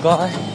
唔該。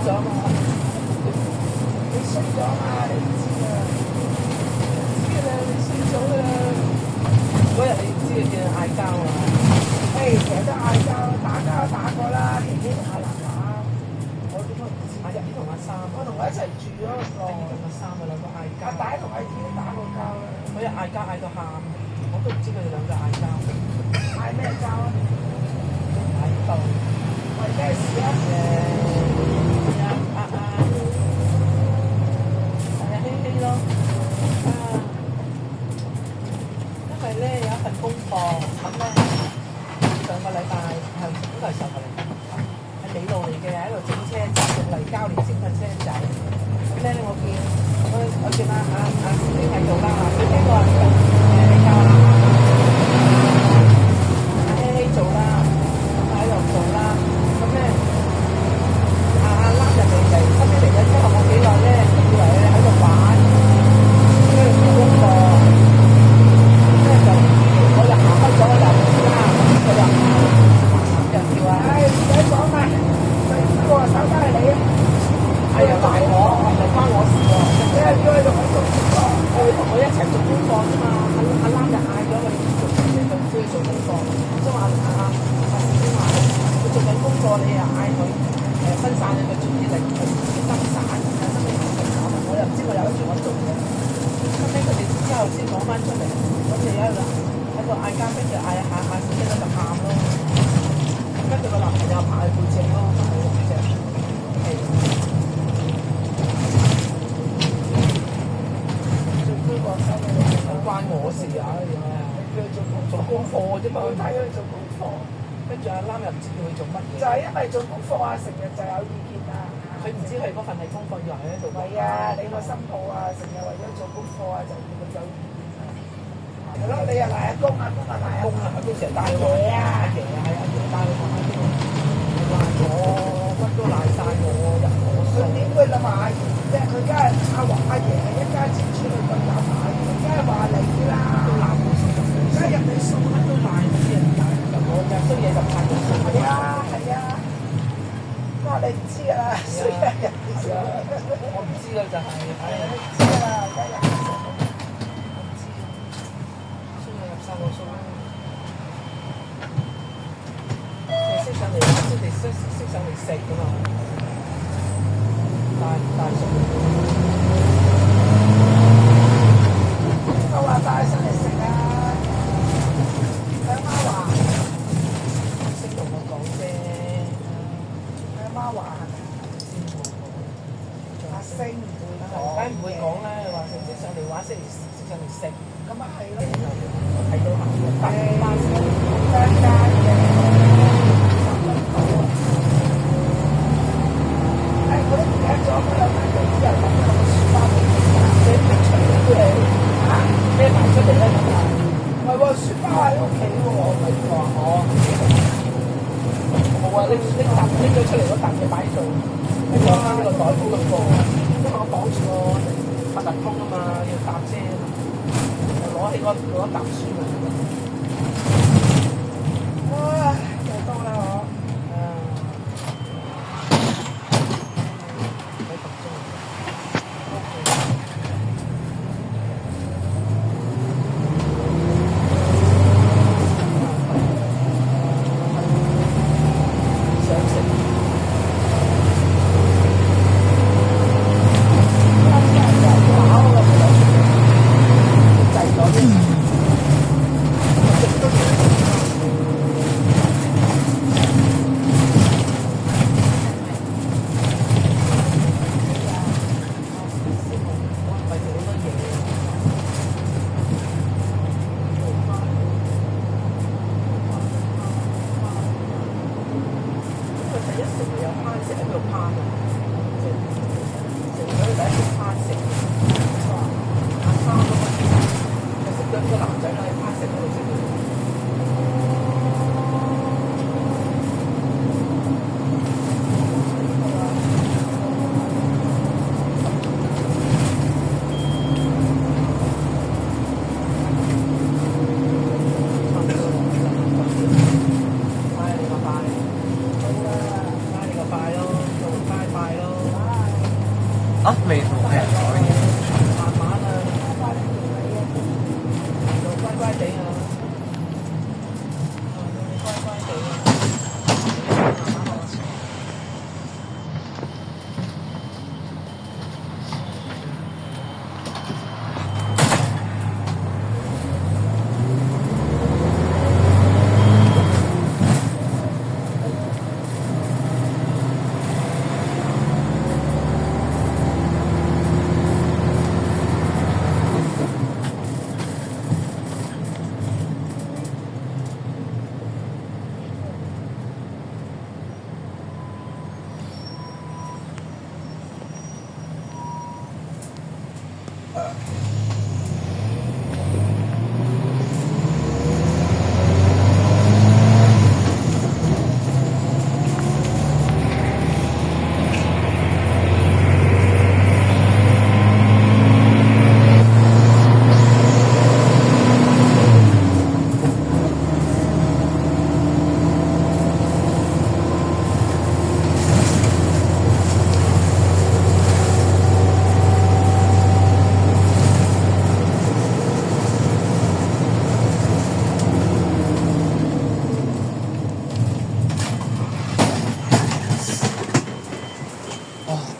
咗嘛？你衰咗嘛？你唔知啊？知啦，你衰咗啦！嗰日你唔知佢見佢嗌交啊？誒，成日都嗌交，打過啦，琪琪同阿南南，我點解唔知阿啫？姨同阿三，我同佢一齊住咗阿姨個，同阿三啊兩個嗌交。阿大同阿二都打過交啦。嗰日嗌交嗌到喊，我都唔知佢哋兩個嗌交。嗌咩交啊？喺度為咩事啊？希希咯，因為咧有一份功課，咁咧上個禮拜係應該係上個禮拜，係美路嚟嘅，喺度整車仔，用泥膠嚟整個車仔。咁咧我見阿師兄喺度啦，師兄話你教啦，阿希希做啦，喺度做啦，咁咧阿攬入嚟，收尾嚟咗之後冇幾耐咧，以為咧喺度玩，跟住做功課，跟住就我就行開咗，我就唔知啦，佢就叫啊，唉，唔使講啦，最衰喎，手都係你啊！哎呀賴我，唔關我事喎，你係叫佢同我做功課，佢同我一齊做功課啫嘛，阿攬就嗌咗佢做功課，即係話阿師兄話佢做緊功課，你又嗌佢分散你嘅注意力，分散，我又唔知我有得做我做嘅，後尾佢哋之後先講翻出嚟，咁你喺度嗌交，跟住嗌下師兄咧就喊咯，跟住個男朋友拍佢背脊咯，拍佢背脊，係。關我事啊！叫佢做功課啫嘛，睇佢做功課，跟住阿攬又唔知叫佢做乜嘢。就係因為做功課啊，成日就有意見啊。佢唔知佢嗰份係功課，以為佢喺度係啊，你個新抱啊，成日為咗做功課啊，就叫佢有意見啊。係咯，你又賴阿公，阿公啊賴阿公啊，阿公成日帶佢爺啊，阿爺啊，係阿爺帶佢玩嗰啲，賴我，乜都賴晒我，入我佢數。點會諗阿爺啫？佢梗係阿爺係一家之主，佢咁諗阿爺，梗係話你啦。都賴我數，梗係入你數乜都賴嗰啲人賴入我，日衰嘢就賴我數。係啊係啊，不過你唔知㗎啦，衰嘢入你數。我唔知啦，就係，唉，知啦，梗係入你數。我唔知，衰嘢入晒我數啦。你識上嚟玩，識上嚟食㗎嘛？大數。我話帶上嚟食啊！佢阿媽話，識同我講啫，佢阿媽話阿星唔會講，梗唔會講啦。話成績上嚟玩，識上嚟食，咁啊係咯，睇到行到大班先。間間嘅，我都唔記得咗佢有間嘅之後咁樣個書包俾你平常都係嚇，孭埋出嚟咧咁啊？唔係喎，書包喺屋企喎，佢話我冇啊，拎咗出嚟嗰沓嘢擺喺度，跟住我翻呢個袋鋪咁過，因為我綁住個八達通啊嘛，要搭車，就攞起嗰沓書啊。哇，就多啦我。快咯，做快咯。啊，未到平咗嘅。慢慢啊，就乖乖地啊，你乖乖地啊，慢慢學。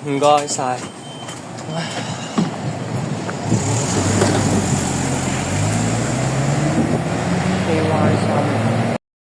唔該晒。